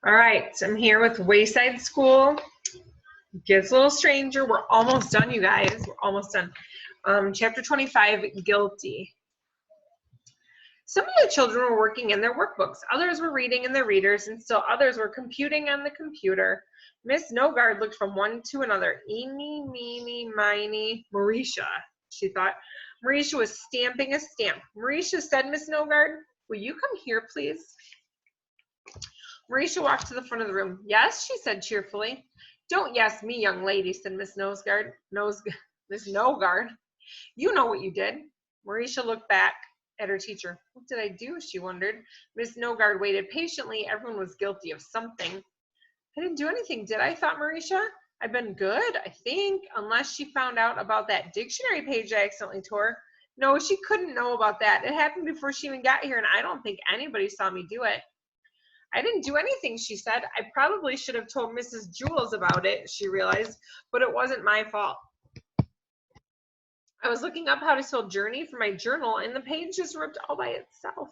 All right, so I'm here with Wayside School. Gets a little stranger. We're almost done, you guys. We're almost done. Chapter 25, Guilty. Some of the children were working in their workbooks. Others were reading in their readers, and still others were computing on the computer. Miss Nogard looked from one to another. Eeny, meeny, miny, Mauricia, she thought. Mauricia was stamping a stamp. Mauricia said, Miss Nogard, will you come here, please? Mauricia walked to the front of the room. Yes, she said cheerfully. Don't yes me, young lady, said Miss Nogard. Miss Nogard. You know what you did. Mauricia looked back at her teacher. What did I do? She wondered. Miss Nogard waited patiently. Everyone was guilty of something. I didn't do anything, did I? Thought Mauricia. I've been good, I think, unless she found out about that dictionary page I accidentally tore. No, she couldn't know about that. It happened before she even got here, and I don't think anybody saw me do it. I didn't do anything, she said. I probably should have told Mrs. Jules about it, she realized, but it wasn't my fault. I was looking up how to spell journey for my journal, and the page just ripped all by itself.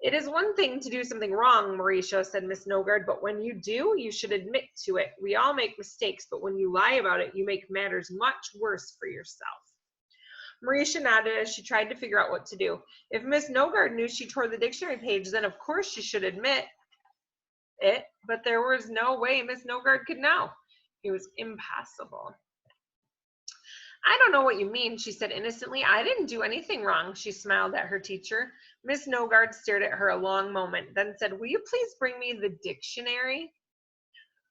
It is one thing to do something wrong, Mauricia, said Miss Nogard, but when you do, you should admit to it. We all make mistakes, but when you lie about it, you make matters much worse for yourself. Mauricia nodded as she tried to figure out what to do. If Miss Nogard knew she tore the dictionary page, then of course she should admit it, but there was no way Miss Nogard could know. It was impossible. I don't know what you mean, she said innocently. I didn't do anything wrong. She smiled at her teacher. Miss Nogard stared at her a long moment, then said, will you please bring me the dictionary?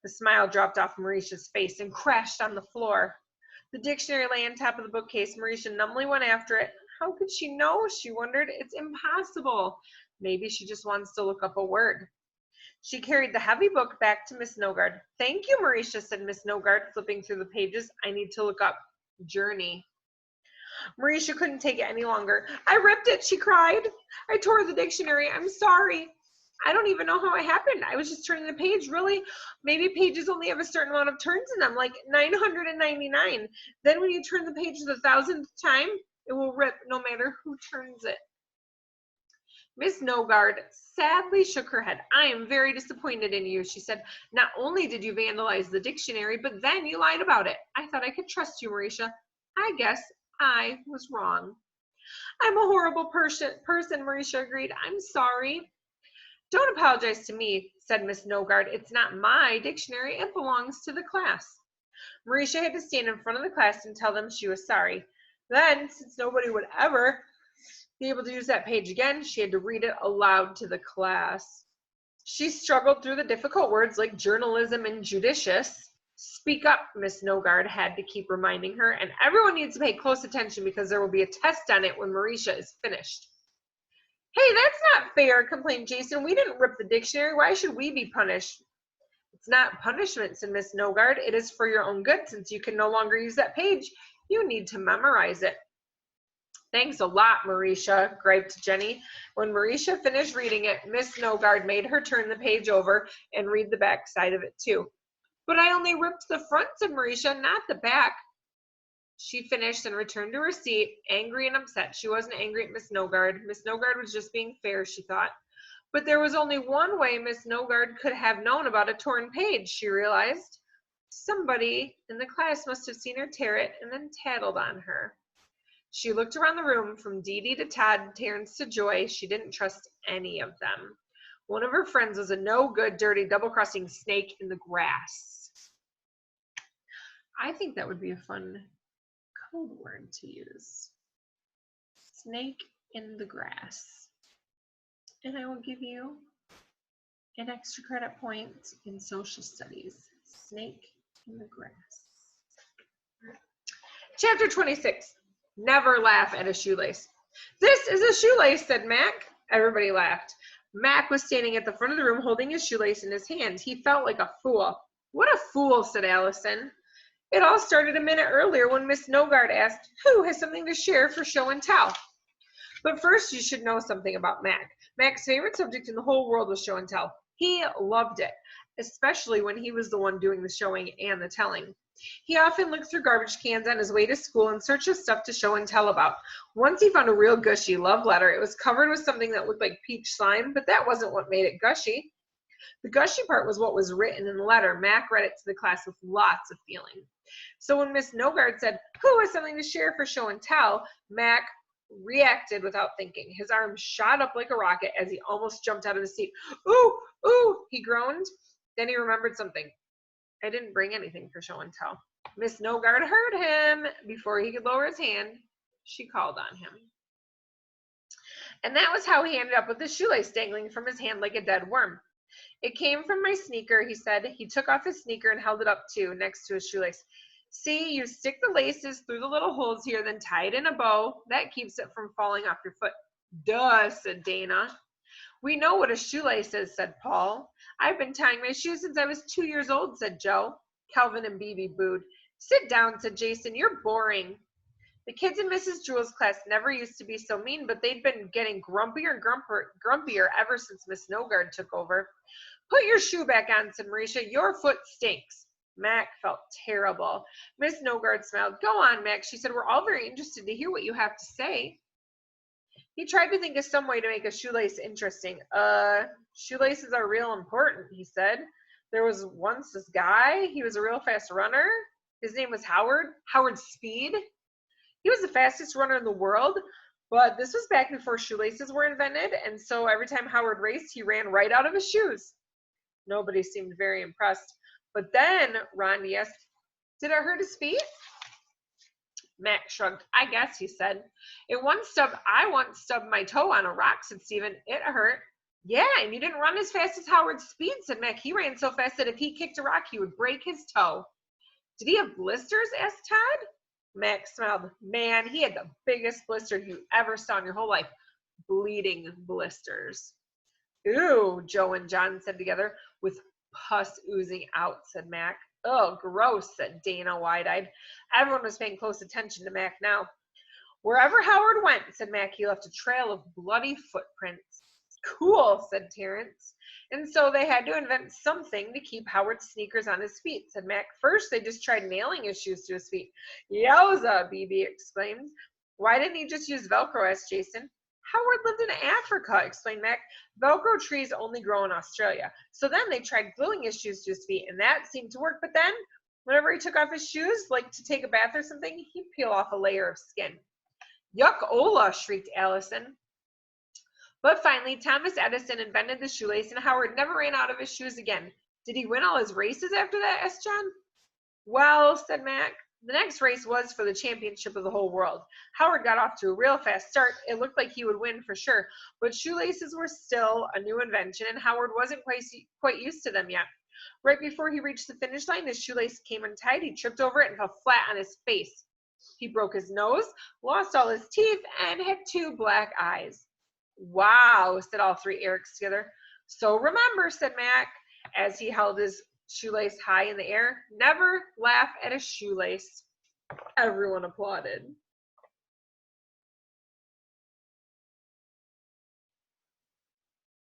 The smile dropped off Mauricia's face and crashed on the floor. The dictionary lay on top of the bookcase. Mauricia numbly went after it. How could she know? She wondered. It's impossible. Maybe she just wants to look up a word. She carried the heavy book back to Miss Nogard. Thank you, Mauricia, said Miss Nogard, flipping through the pages. I need to look up journey. Mauricia couldn't take it any longer. I ripped it, she cried. I tore the dictionary. I'm sorry. I don't even know how it happened. I was just turning the page. Really? Maybe pages only have a certain amount of turns in them, like 999. Then when you turn the page the 1000th time, it will rip no matter who turns it. Miss Nogard sadly shook her head. I am very disappointed in you, she said. Not only did you vandalize the dictionary, but then you lied about it. I thought I could trust you, Mauricia. I guess I was wrong. I'm a horrible person, Mauricia agreed. I'm sorry. Don't apologize to me, said Miss Nogard. It's not my dictionary. It belongs to the class. Mauricia had to stand in front of the class and tell them she was sorry. Then, since nobody would ever be able to use that page again, she had to read it aloud to the class. She struggled through the difficult words like journalism and judicious. Speak up, Miss Nogard had to keep reminding her, and everyone needs to pay close attention because there will be a test on it when Mauricia is finished. Hey, that's not fair, complained Jason. We didn't rip the dictionary. Why should we be punished? It's not punishment, said Miss Nogard. It is for your own good. Since you can no longer use that page, you need to memorize it. Thanks a lot, Mauricia, griped Jenny. When Mauricia finished reading it, Miss Nogard made her turn the page over and read the back side of it too. But I only ripped the front, said Mauricia, not the back. She finished and returned to her seat, angry and upset. She wasn't angry at Miss Nogard. Miss Nogard was just being fair, she thought. But there was only one way Miss Nogard could have known about a torn page, she realized. Somebody in the class must have seen her tear it and then tattled on her. She looked around the room from Dee Dee to Todd, Terrence to Joy. She didn't trust any of them. One of her friends was a no-good, dirty, double-crossing snake in the grass. I think that would be a fun code word to use. Snake in the grass. And I will give you an extra credit point in social studies. Snake in the grass. Chapter 26. Never laugh at a shoelace. This is a shoelace, said Mac. Everybody laughed. Mac was standing at the front of the room holding his shoelace in his hands. He felt like a fool. What a fool, said Allison. It all started a minute earlier when Miss Nogard asked, who has something to share for show and tell? But first you should know something about Mac. Mac's favorite subject in the whole world was show and tell. He loved it, especially when he was the one doing the showing and the telling. He often looked through garbage cans on his way to school in search of stuff to show and tell about. Once he found a real gushy love letter. It was covered with something that looked like peach slime, but that wasn't what made it gushy. The gushy part was what was written in the letter. Mac read it to the class with lots of feeling. So when Miss Nogard said, "Who has something to share for show and tell?" Mac reacted without thinking. His arm shot up like a rocket as he almost jumped out of the seat. "Ooh, ooh," he groaned. Then he remembered something. "I didn't bring anything for show and tell." Miss Nogard heard him. Before he could lower his hand, she called on him. And that was how he ended up with the shoelace dangling from his hand like a dead worm. "It came from my sneaker," he said. He took off his sneaker and held it up too, next to his shoelace. "See, you stick the laces through the little holes here, then tie it in a bow. That keeps it from falling off your foot." "Duh," said Dana. "We know what a shoelace is," said Paul. "I've been tying my shoes since I was 2 years old," said Joe. Calvin and Beebe booed. "Sit down," said Jason. "You're boring." The kids in Mrs. Jewell's class never used to be so mean, but they'd been getting grumpier and grumpier ever since Miss Nogard took over. "Put your shoe back on," said Marisha. "Your foot stinks." Mac felt terrible. Miss Nogard smiled. "Go on, Mac," she said. "We're all very interested to hear what you have to say." He tried to think of some way to make a shoelace interesting. Shoelaces are real important," he said. "There was once this guy. He was a real fast runner. His name was Howard Speed. He was the fastest runner in the world, but this was back before shoelaces were invented, and so every time Howard raced, he ran right out of his shoes." Nobody seemed very impressed. But then Rondi asked, "Did it hurt his feet?" Mac shrugged. "I guess," he said. I once stubbed my toe on a rock," said Stephen. "It hurt." "Yeah, and you didn't run as fast as Howard Speed," said Mac. "He ran so fast that if he kicked a rock, he would break his toe." "Did he have blisters?" asked Todd. Mac smiled. "Man, he had the biggest blister you ever saw in your whole life. Bleeding blisters." "Ooh," Joe and John said together. "With pus oozing out," said Mac. "Oh, gross," said Dana, wide-eyed. Everyone was paying close attention to Mac now. "Wherever Howard went," said Mac, "he left a trail of bloody footprints." "Cool," said Terrence. "And so they had to invent something to keep Howard's sneakers on his feet," said Mac. "First, they just tried nailing his shoes to his feet." "Yowza," BB exclaimed. "Why didn't he just use Velcro?" asked Jason. "Howard lived in Africa," explained Mac. "Velcro trees only grow in Australia. So then they tried gluing his shoes to his feet, and that seemed to work. But then, whenever he took off his shoes, like to take a bath or something, he'd peel off a layer of skin." "Yuck-ola," shrieked Allison. But finally, Thomas Edison invented the shoelace, and Howard never ran out of his shoes again. "Did he win all his races after that?" asked John. "Well," said Mac, "the next race was for the championship of the whole world. Howard got off to a real fast start. It looked like he would win for sure, but shoelaces were still a new invention, and Howard wasn't quite used to them yet. Right before he reached the finish line, his shoelace came untied. He tripped over it and fell flat on his face. He broke his nose, lost all his teeth, and had 2 black eyes." "Wow," said all 3 Erics together. "So remember," said Mac, as he held his shoelace high in the air, "never laugh at a shoelace." Everyone applauded.